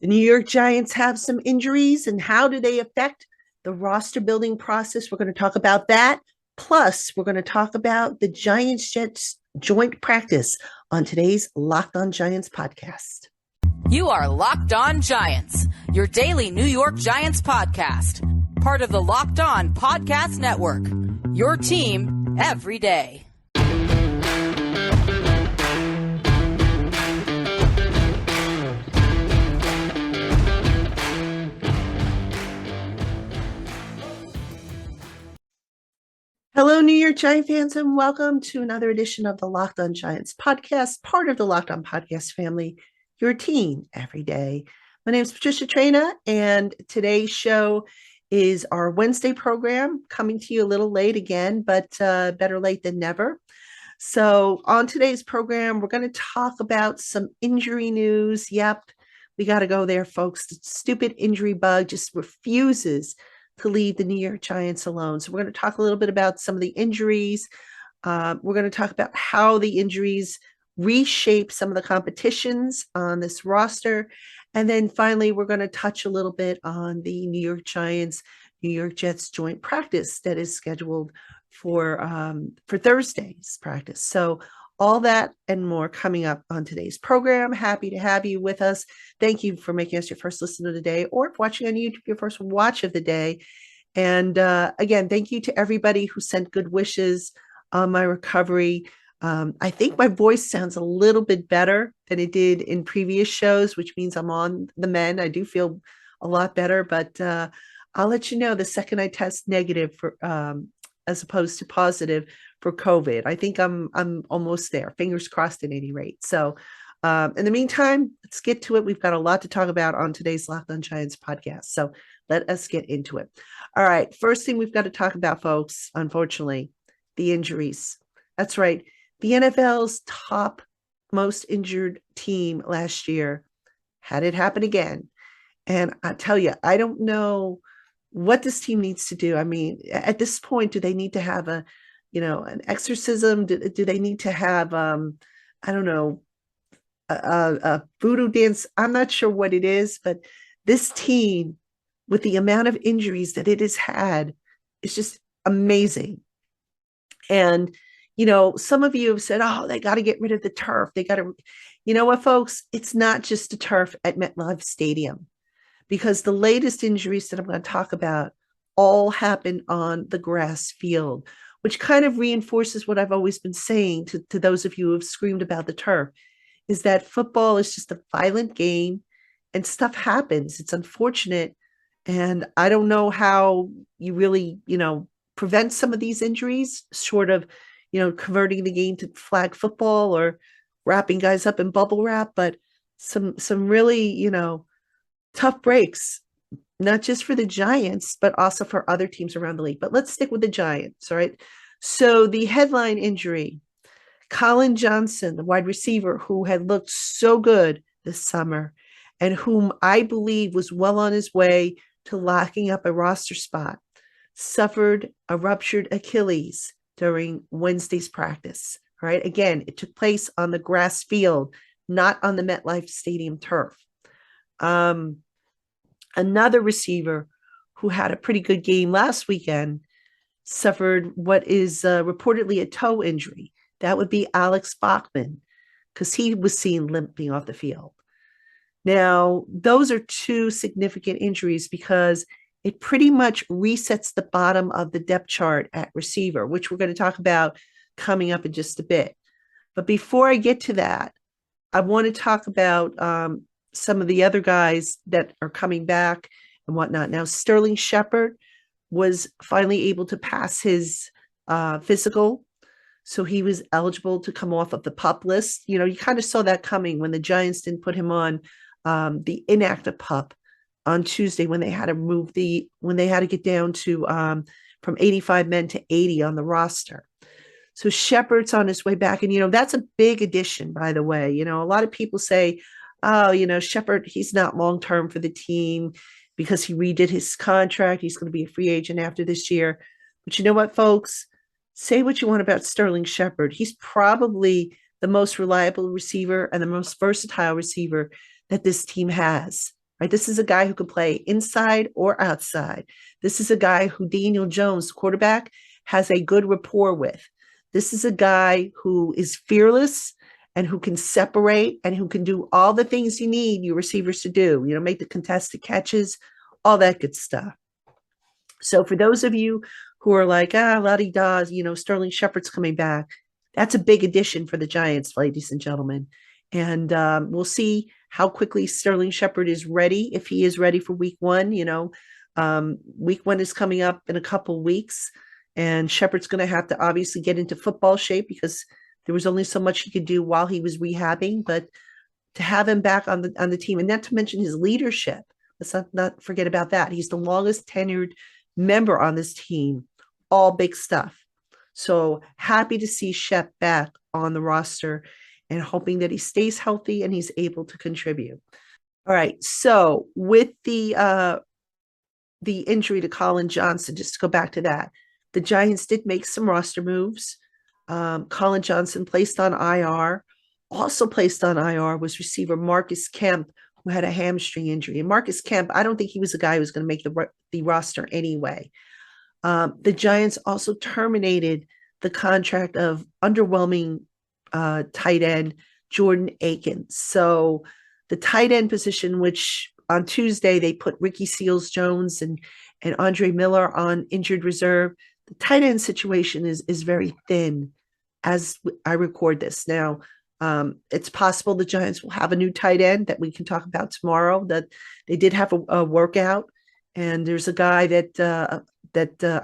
The New York Giants have some injuries, and how do they affect the roster building process? We're going to talk about that. Plus, we're going to talk about the Giants Jets joint practice on today's Locked On Giants podcast. You are Locked On Giants, your daily New York Giants podcast. Part of the Locked On Podcast Network, your team every day. Hello, New York Giant fans, and welcome to another edition of the Locked On Giants podcast, part of the Locked On Podcast family, your team every day. My name is Patricia Traina, and today's show is our Wednesday program, coming to you a little late again, but better late than never. So on today's program, we're going to talk about some injury news. Yep, we got to go there, folks. The stupid injury bug just refuses to leave the New York Giants alone. So we're going to talk a little bit about some of the injuries. We're going to talk about how the injuries reshape some of the competitions on this roster. And then finally, we're going to touch a little bit on the New York Giants, New York Jets joint practice that is scheduled for Thursday's practice. So all that and more coming up on today's program. Happy to have you with us. Thank you for making us your first listen of the day, or if watching on YouTube, your first watch of the day. And again, thank you to everybody who sent good wishes on my recovery. I think my voice sounds a little bit better than it did in previous shows, which means I'm on the mend. I do feel a lot better, but I'll let you know the second I test negative for as opposed to positive for COVID. I think I'm almost there. Fingers crossed at any rate. So in the meantime, let's get to it. We've got a lot to talk about on today's Locked On Giants podcast. So let us get into it. All right. First thing we've got to talk about, folks, unfortunately, the injuries. That's right. The NFL's top most injured team last year had it happen again. And I tell you, I don't know what this team needs to do. I mean, at this point, do they need to have an exorcism? Do they need to have, I don't know, a voodoo dance? I'm not sure what it is, but this team, with the amount of injuries that it has had, is just amazing. And, some of you have said, oh, they got to get rid of the turf. They got to, you know what, folks? It's not just the turf at MetLife Stadium, because the latest injuries that I'm going to talk about all happen on the grass field, which kind of reinforces what I've always been saying to those of you who have screamed about the turf, is that football is just a violent game and stuff happens. It's unfortunate. And I don't know how you really, prevent some of these injuries, short of, converting the game to flag football or wrapping guys up in bubble wrap, but some really, tough breaks, not just for the Giants, but also for other teams around the league. But let's stick with the Giants, all right? So the headline injury, Colin Johnson, the wide receiver who had looked so good this summer and whom I believe was well on his way to locking up a roster spot, suffered a ruptured Achilles during Wednesday's practice, all right? Again, it took place on the grass field, not on the MetLife Stadium turf. Another receiver who had a pretty good game last weekend suffered what is reportedly a toe injury. That would be Alex Bachman, because he was seen limping off the field. Now, those are two significant injuries because it pretty much resets the bottom of the depth chart at receiver, which we're going to talk about coming up in just a bit. But before I get to that, I want to talk about some of the other guys that are coming back and whatnot. Now, Sterling Shepard was finally able to pass his physical, so he was eligible to come off of the PUP list. You kind of saw that coming when the Giants didn't put him on the inactive PUP on Tuesday when they had to get down to from 85 men to 80 on the roster. So Shepard's on his way back, and that's a big addition, by the way. A lot of people say, oh, Shepard, he's not long-term for the team because he redid his contract. He's going to be a free agent after this year. But you know what, folks? Say what you want about Sterling Shepard. He's probably the most reliable receiver and the most versatile receiver that this team has. right? This is a guy who can play inside or outside. This is a guy who Daniel Jones, quarterback, has a good rapport with. This is a guy who is fearless and who can separate and who can do all the things you need your receivers to do, make the contested catches, all that good stuff. So for those of you who are like, la-di-da, Sterling Shepard's coming back, that's a big addition for the Giants, ladies and gentlemen. And we'll see how quickly Sterling Shepard is ready, if he is ready for week one. Week one is coming up in a couple weeks, and Shepard's going to have to obviously get into football shape because there was only so much he could do while he was rehabbing. But to have him back on the team, and not to mention his leadership, let's not forget about that. He's the longest tenured member on this team, all big stuff. So happy to see Shep back on the roster and hoping that he stays healthy and he's able to contribute. All right. So with the injury to Colin Johnson, just to go back to that, the Giants did make some roster moves. Colin Johnson placed on IR. Also placed on IR was receiver Marcus Kemp, who had a hamstring injury. And Marcus Kemp, I don't think he was a guy who was going to make the roster anyway. The Giants also terminated the contract of underwhelming tight end Jordan Akins. So the tight end position, which on Tuesday they put Ricky Seals-Jones and Andre Miller on injured reserve, the tight end situation is very thin as I record this. Now, it's possible the Giants will have a new tight end that we can talk about tomorrow. That they did have a workout, and there's a guy that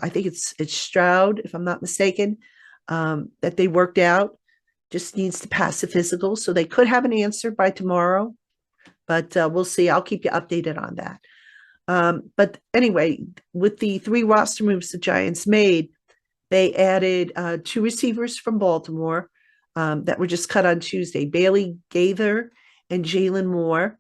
I think it's Stroud, if I'm not mistaken, that they worked out. Just needs to pass the physical, so they could have an answer by tomorrow. But we'll see. I'll keep you updated on that. But anyway, with the 3 roster moves the Giants made, they added 2 receivers from Baltimore that were just cut on Tuesday, Bailey Gaither and Jalen Moore.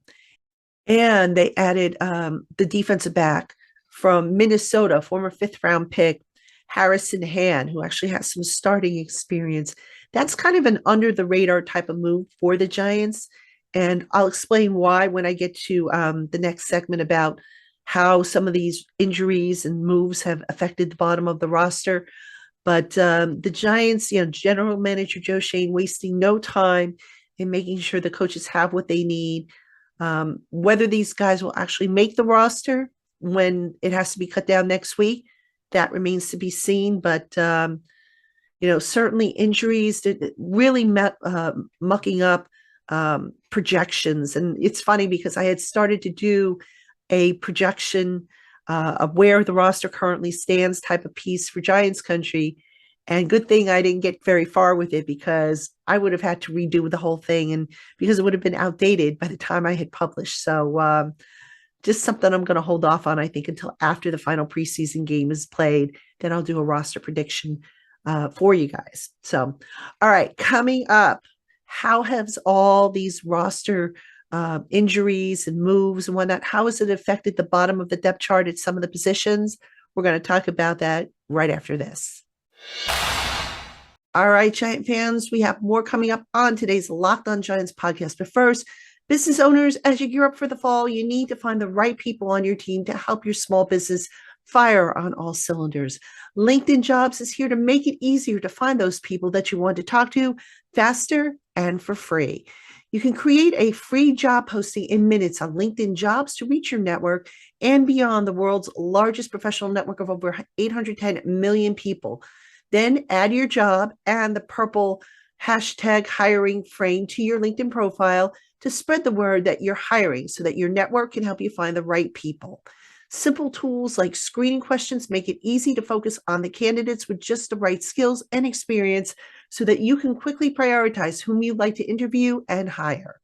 And they added the defensive back from Minnesota, former 5th-round pick, Harrison Hand, who actually has some starting experience. That's kind of an under-the-radar type of move for the Giants. And I'll explain why when I get to the next segment about how some of these injuries and moves have affected the bottom of the roster. But the Giants, general manager Joe Schoen wasting no time in making sure the coaches have what they need. Whether these guys will actually make the roster when it has to be cut down next week, that remains to be seen. But, certainly injuries really mucking up projections. And it's funny because I had started to do a projection of where the roster currently stands type of piece for Giants country. And good thing I didn't get very far with it because I would have had to redo the whole thing and because it would have been outdated by the time I had published. So just something I'm going to hold off on, I think, until after the final preseason game is played. Then I'll do a roster prediction for you guys. So, all right, coming up, how has all these roster injuries and moves and whatnot, how has it affected the bottom of the depth chart at some of the positions? We're going to talk about that right after this. All right, Giant fans, we have more coming up on today's LockedOn Giants podcast. But first, business owners, as you gear up for the fall, you need to find the right people on your team to help your small business fire on all cylinders. LinkedIn Jobs is here to make it easier to find those people that you want to talk to faster and for free. You can create a free job posting in minutes on LinkedIn Jobs to reach your network and beyond the world's largest professional network of over 810 million people. Then add your job and the purple hashtag hiring frame to your LinkedIn profile to spread the word that you're hiring so that your network can help you find the right people. Simple tools like screening questions make it easy to focus on the candidates with just the right skills and experience so that you can quickly prioritize whom you'd like to interview and hire.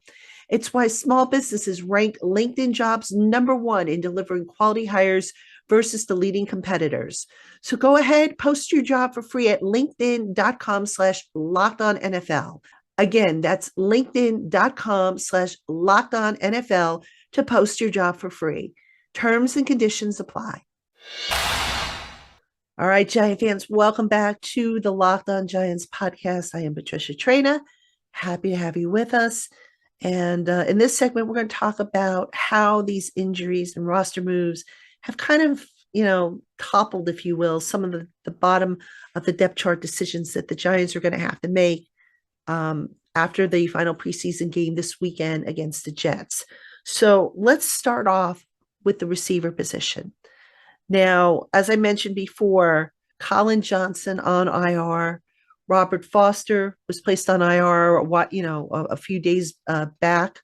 It's why small businesses rank LinkedIn Jobs #1 in delivering quality hires versus the leading competitors. So go ahead, post your job for free at linkedin.com/LockedOnNFL. Again, that's linkedin.com/LockedOnNFL to post your job for free. Terms and conditions apply. All right, Giant fans, welcome back to the LockedOn Giants podcast. I am Patricia Traina. Happy to have you with us. And in this segment, we're going to talk about how these injuries and roster moves have kind of, toppled, if you will, some of the bottom of the depth chart decisions that the Giants are going to have to make after the final preseason game this weekend against the Jets. So let's start off with the receiver position. Now, as I mentioned before, Colin Johnson on IR, Robert Foster was placed on IR, a few days back.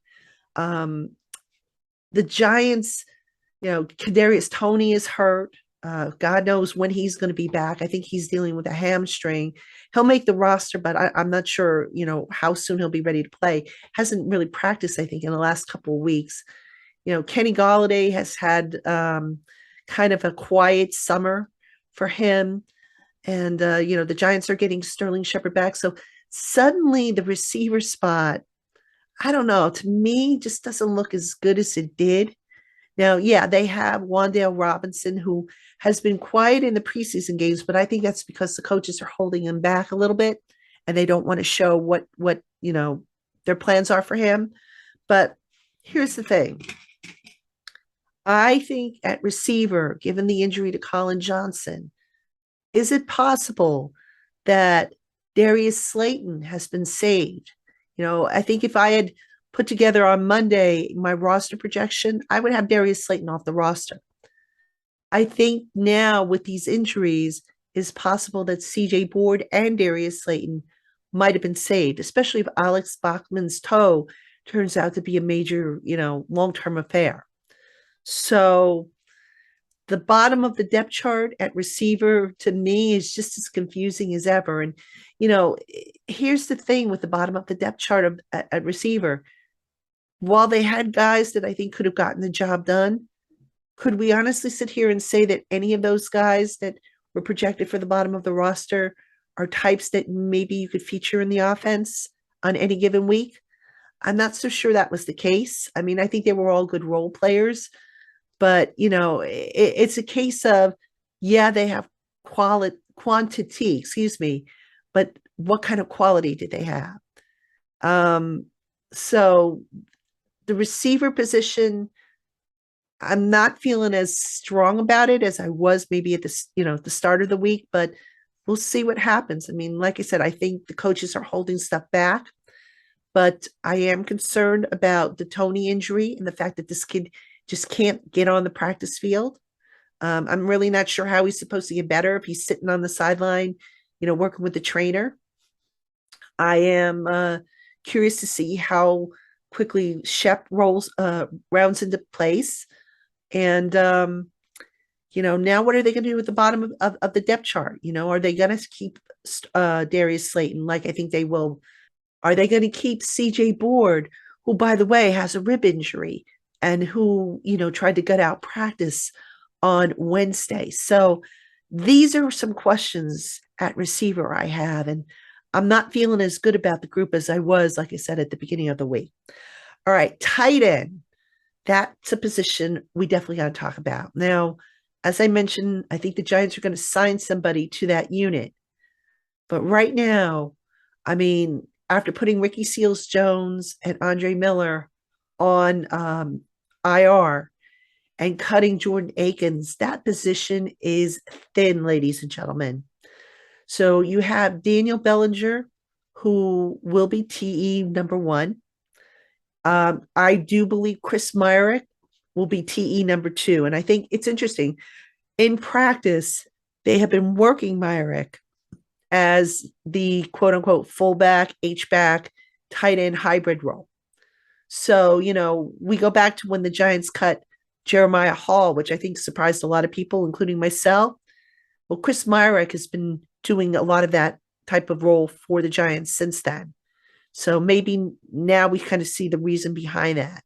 Um, the Giants, Kadarius Toney is hurt. God knows when he's going to be back. I think he's dealing with a hamstring. He'll make the roster, but I'm not sure, how soon he'll be ready to play. Hasn't really practiced, I think, in the last couple of weeks. Kenny Golladay has had kind of a quiet summer for him. And, the Giants are getting Sterling Shepard back. So suddenly the receiver spot, I don't know, to me, just doesn't look as good as it did. Now, yeah, they have Wan'Dale Robinson, who has been quiet in the preseason games, but I think that's because the coaches are holding him back a little bit and they don't want to show what their plans are for him. But here's the thing. I think at receiver, given the injury to Colin Johnson, is it possible that Darius Slayton has been saved? I think if I had put together on Monday my roster projection, I would have Darius Slayton off the roster. I think now with these injuries, it's possible that CJ Board and Darius Slayton might have been saved, especially if Alex Bachman's toe turns out to be a major, long-term affair. So the bottom of the depth chart at receiver to me is just as confusing as ever. And, here's the thing with the bottom of the depth chart at receiver. While they had guys that I think could have gotten the job done, could we honestly sit here and say that any of those guys that were projected for the bottom of the roster are types that maybe you could feature in the offense on any given week? I'm not so sure that was the case. I mean, I think they were all good role players, but it's a case of, yeah, they have quantity, excuse me, but what kind of quality did they have? So the receiver position, I'm not feeling as strong about it as I was maybe at the start of the week, but we'll see what happens. I mean, like I said, I think the coaches are holding stuff back, but I am concerned about the Toney injury and the fact that this kid just can't get on the practice field. I'm really not sure how he's supposed to get better if he's sitting on the sideline, working with the trainer. I am curious to see how quickly Shep rounds into place. And, now what are they going to do with the bottom of the depth chart? Are they going to keep Darius Slayton like I think they will? Are they going to keep CJ Board, who, by the way, has a rib injury and who, tried to gut out practice on Wednesday? So these are some questions at receiver I have, and I'm not feeling as good about the group as I was, like I said, at the beginning of the week. All right, tight end. That's a position we definitely got to talk about. Now, as I mentioned, I think the Giants are going to sign somebody to that unit. But right now, I mean, after putting Ricky Seals-Jones and Andre Miller on IR and cutting Jordan Akins, that position is thin, ladies and gentlemen. So you have Daniel Bellinger, who will be TE number 1. I do believe Chris Myrick will be TE number 2. And I think it's interesting. In practice, they have been working Myrick as the quote unquote fullback, H-back, tight end hybrid role. So, we go back to when the Giants cut Jeremiah Hall, which I think surprised a lot of people, including myself. Well, Chris Myrick has been doing a lot of that type of role for the Giants since then. So maybe now we kind of see the reason behind that.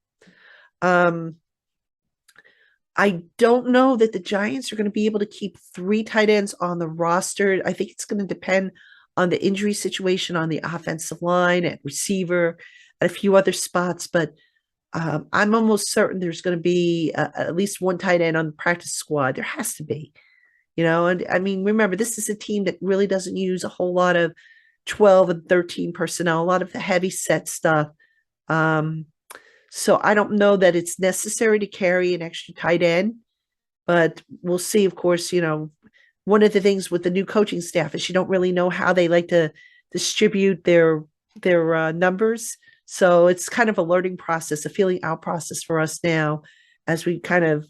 I don't know that the Giants are going to be able to keep 3 tight ends on the roster. I think it's going to depend on the injury situation on the offensive line, at receiver, at a few other spots. But I'm almost certain there's going to be at least 1 tight end on the practice squad. There has to be, and I mean, remember, this is a team that really doesn't use a whole lot of 12 and 13 personnel, a lot of the heavy set stuff So I don't know that it's necessary to carry an extra tight end, but we'll see. Of course, one of the things with the new coaching staff is you don't really know how they like to distribute their numbers. So it's kind of a learning process, a feeling out process for us now as we kind of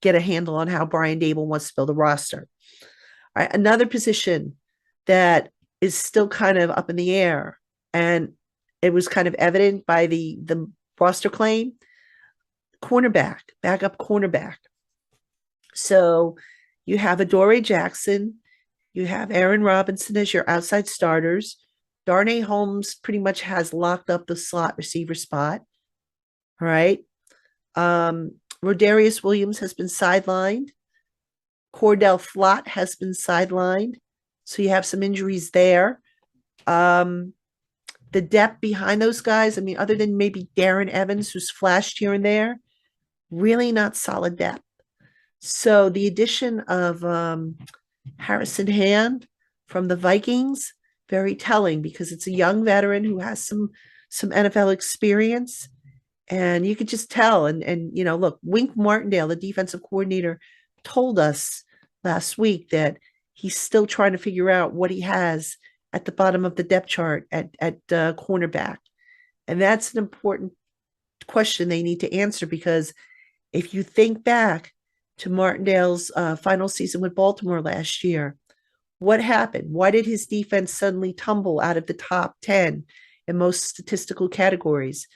get a handle on how Brian Dable wants to build a roster. All right, another position that is still kind of up in the air, and it was kind of evident by the roster claim, cornerback, backup cornerback. So you have Adoree Jackson, you have Aaron Robinson as your outside starters. Darnay Holmes pretty much has locked up the slot receiver spot. All right. Rodarius Williams has been sidelined. Cordell Flott has been sidelined. So you have some injuries there. The depth behind those guys, I mean, other than maybe Darren Evans, who's flashed here and there, really not solid depth. So the addition of Harrison Hand from the Vikings, very telling because it's a young veteran who has some NFL experience. And you could just tell. And look, Wink Martindale, the defensive coordinator, told us last week that he's still trying to figure out what he has at the bottom of the depth chart at cornerback. And that's an important question they need to answer, because if you think back to Martindale's final season with Baltimore last year, what happened? Why did his defense suddenly tumble out of the top 10 in most statistical categories?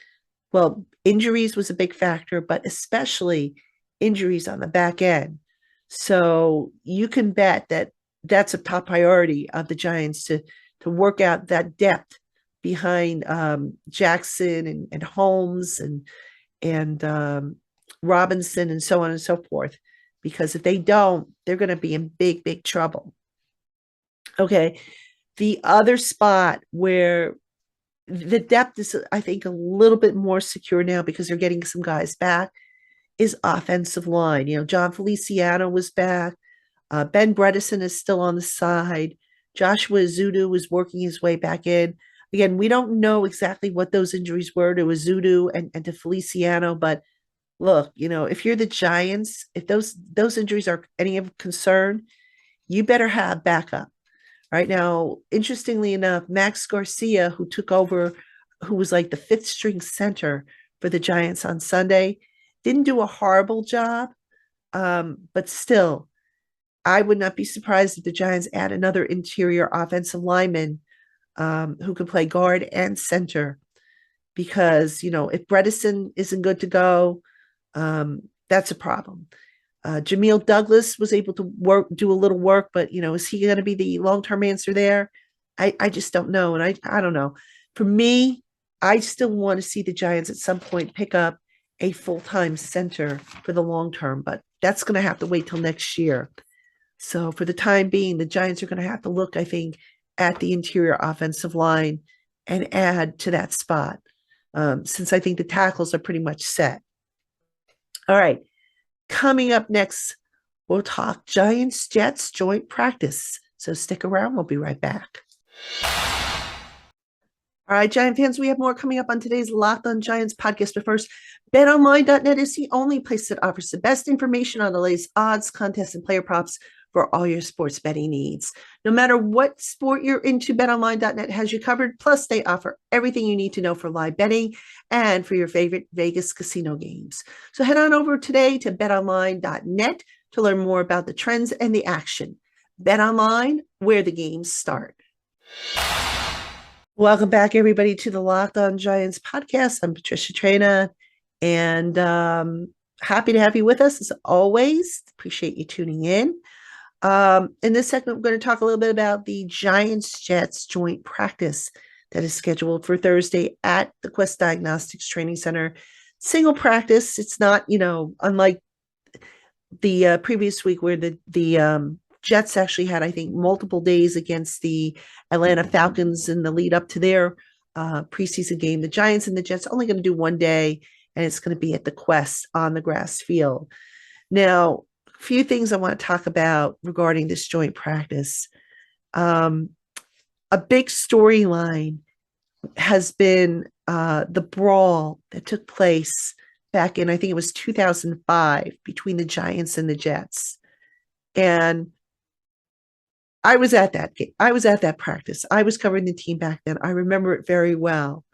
Well, injuries was a big factor, but especially injuries on the back end. So you can bet that that's a top priority of the Giants to work out that depth behind Jackson and Holmes and Robinson and so on and so forth. Because if they don't, they're going to be in big, big trouble. Okay. The other spot where the depth is, I think, a little bit more secure now because they're getting some guys back is offensive line. John Feliciano was back. Ben Bredesen is still on the side. Joshua Ezeudu is working his way back in. Again, we don't know exactly what those injuries were to Ezeudu and to Feliciano, but look, if you're the Giants, if those injuries are any of concern, you better have backup. Right now, interestingly enough, Max Garcia, who took over, who was like the fifth string center for the Giants on Sunday, didn't do a horrible job, but still, I would not be surprised if the Giants add another interior offensive lineman who can play guard and center, because if Bredesen isn't good to go, that's a problem. Jameel Douglas was able to do a little work, but is he going to be the long-term answer there? I just don't know. And I don't know. For me, I still want to see the Giants at some point pick up a full-time center for the long term, but that's going to have to wait till next year. So for the time being, the Giants are going to have to look, I think, at the interior offensive line and add to that spot, since I think the tackles are pretty much set. All right. Coming up next, we'll talk Giants-Jets joint practice. So stick around. We'll be right back. All right, Giant fans, we have more coming up on today's Locked On Giants podcast. But first, BetOnline.net is the only place that offers the best information on the latest odds, contests, and player props for all your sports betting needs. No matter what sport you're into, BetOnline.net has you covered. Plus, they offer everything you need to know for live betting and for your favorite Vegas casino games. So head on over today to BetOnline.net to learn more about the trends and the action. BetOnline, where the games start. Welcome back, everybody, to the Locked On Giants podcast. I'm Patricia Traina, and happy to have you with us as always. Appreciate you tuning in. In this segment, we're going to talk a little bit about the Giants-Jets joint practice that is scheduled for Thursday at the Quest Diagnostics Training Center. Single practice. It's not, unlike the previous week where the Jets actually had, I think, multiple days against the Atlanta Falcons in the lead up to their preseason game. The Giants and the Jets are only going to do one day, and it's going to be at the Quest on the grass field. Now, a few things I want to talk about regarding this joint practice. A big storyline has been the brawl that took place back in, I think it was 2005, between the Giants and the Jets. And I was at that game. I was at that practice. I was covering the team back then. I remember it very well.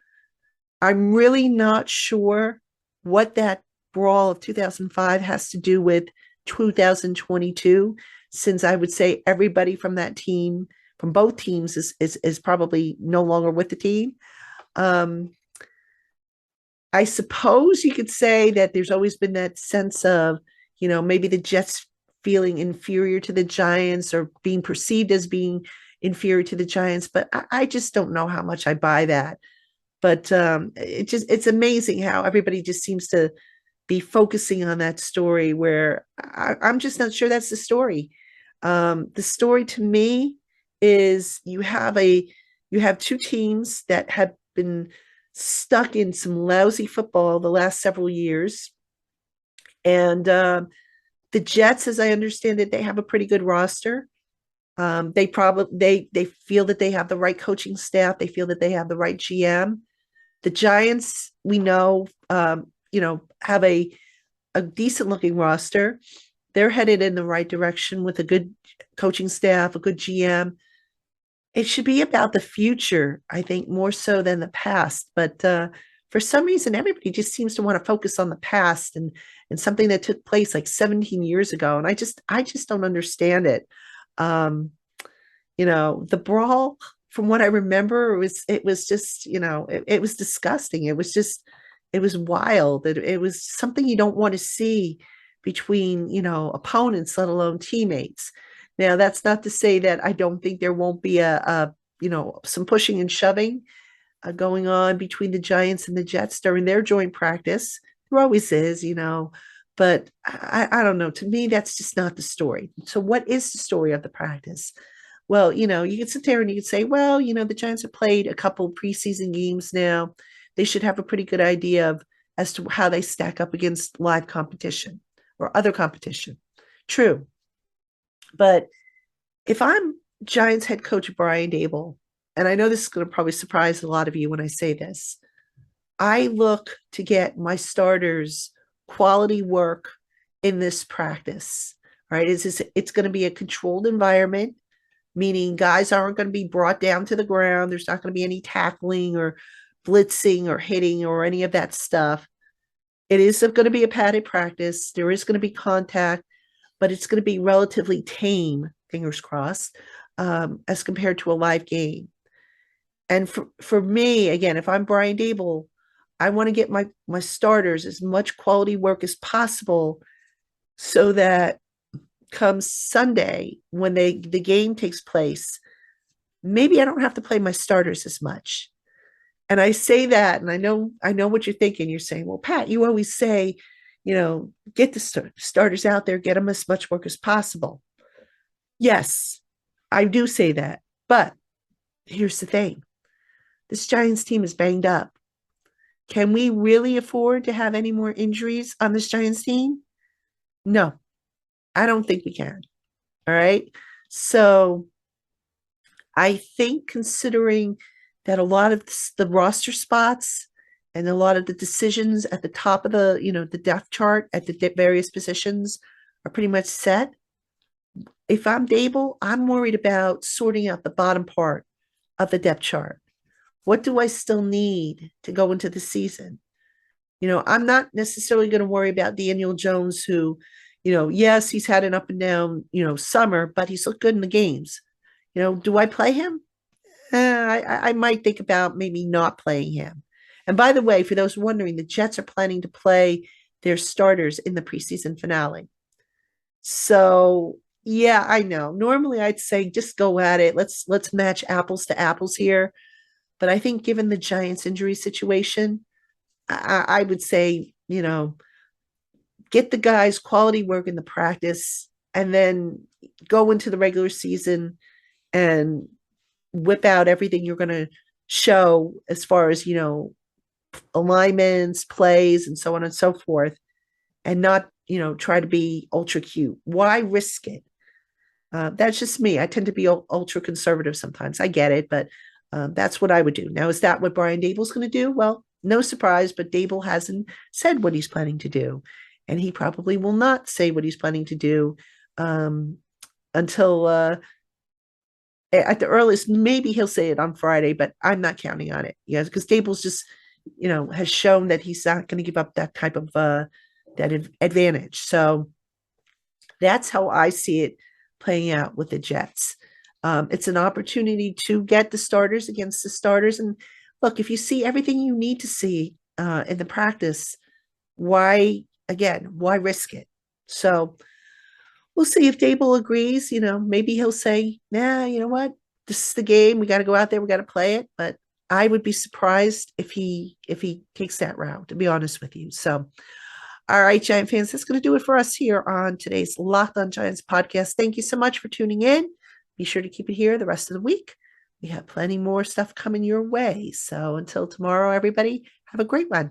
I'm really not sure what that brawl of 2005 has to do with 2022, since I would say everybody from that team, from both teams, is probably no longer with the team. Um, I suppose you could say that there's always been that sense of, maybe the Jets feeling inferior to the Giants or being perceived as being inferior to the Giants, but I just don't know how much I buy that. But it's amazing how everybody just seems to be focusing on that story where I'm just not sure that's the story. The story to me is you have two teams that have been stuck in some lousy football the last several years. And the Jets, as I understand it, they have a pretty good roster. They feel that they have the right coaching staff. They feel that they have the right GM. The Giants, we know, have a decent looking roster. They're headed in the right direction with a good coaching staff, a good GM. It should be about the future, I think, more so than the past. But for some reason, everybody just seems to want to focus on the past and something that took place like 17 years ago. And I just don't understand it. The brawl, from what I remember, it was just, it was disgusting. It was wild. It was something you don't want to see between, opponents, let alone teammates. Now, that's not to say that I don't think there won't be some pushing and shoving going on between the Giants and the Jets during their joint practice. There always is, but I don't know. To me, that's just not the story. So what is the story of the practice? Well, you can sit there and you can say, well, the Giants have played a couple preseason games now. They should have a pretty good idea of as to how they stack up against live competition or other competition. True. But if I'm Giants head coach Brian Daboll, and I know this is going to probably surprise a lot of you when I say this, I look to get my starters quality work in this practice. Right? It's going to be a controlled environment, meaning guys aren't going to be brought down to the ground. There's not going to be any tackling or blitzing or hitting or any of that stuff. It is going to be a padded practice. There is going to be contact, but it's going to be relatively tame, fingers crossed, as compared to a live game. And for me, again, if I'm Brian Daboll, I want to get my starters as much quality work as possible so that come Sunday when the game takes place, maybe I don't have to play my starters as much. And I say that, and I know what you're thinking. You're saying, well, Pat, you always say, get the starters out there, get them as much work as possible. Yes, I do say that. But here's the thing. This Giants team is banged up. Can we really afford to have any more injuries on this Giants team? No, I don't think we can. All right. So I think, considering that a lot of the roster spots and a lot of the decisions at the top of the depth chart at the various positions are pretty much set. If I'm Dable, I'm worried about sorting out the bottom part of the depth chart. What do I still need to go into the season? I'm not necessarily going to worry about Daniel Jones, who, yes, he's had an up and down, summer, but he's looked good in the games. Do I play him? I might think about maybe not playing him. And by the way, for those wondering, the Jets are planning to play their starters in the preseason finale. So yeah, I know. Normally I'd say just go at it. Let's match apples to apples here. But I think given the Giants injury situation, I would say, get the guys quality work in the practice and then go into the regular season and whip out everything you're going to show as far as, alignments, plays, and so on and so forth, and not, try to be ultra cute. Why risk it? That's just me. I tend to be ultra conservative sometimes. I get it, but That's what I would do. Now, is that what Brian Dable's going to do? Well, no surprise, but Dable hasn't said what he's planning to do. And he probably will not say what he's planning to do until at the earliest. Maybe he'll say it on Friday, but I'm not counting on it. Yeah, because Dable's just, has shown that he's not going to give up that type of advantage. So that's how I see it playing out with the Jets. It's an opportunity to get the starters against the starters. And look, if you see everything you need to see in the practice, why risk it? So we'll see if Dable agrees. Maybe he'll say, nah, you know what? This is the game. We got to go out there. We got to play it. But I would be surprised if he takes that route, to be honest with you. So, all right, Giant fans, that's going to do it for us here on today's LockedOn Giants podcast. Thank you so much for tuning in. Be sure to keep it here the rest of the week. We have plenty more stuff coming your way. So until tomorrow, everybody, have a great one.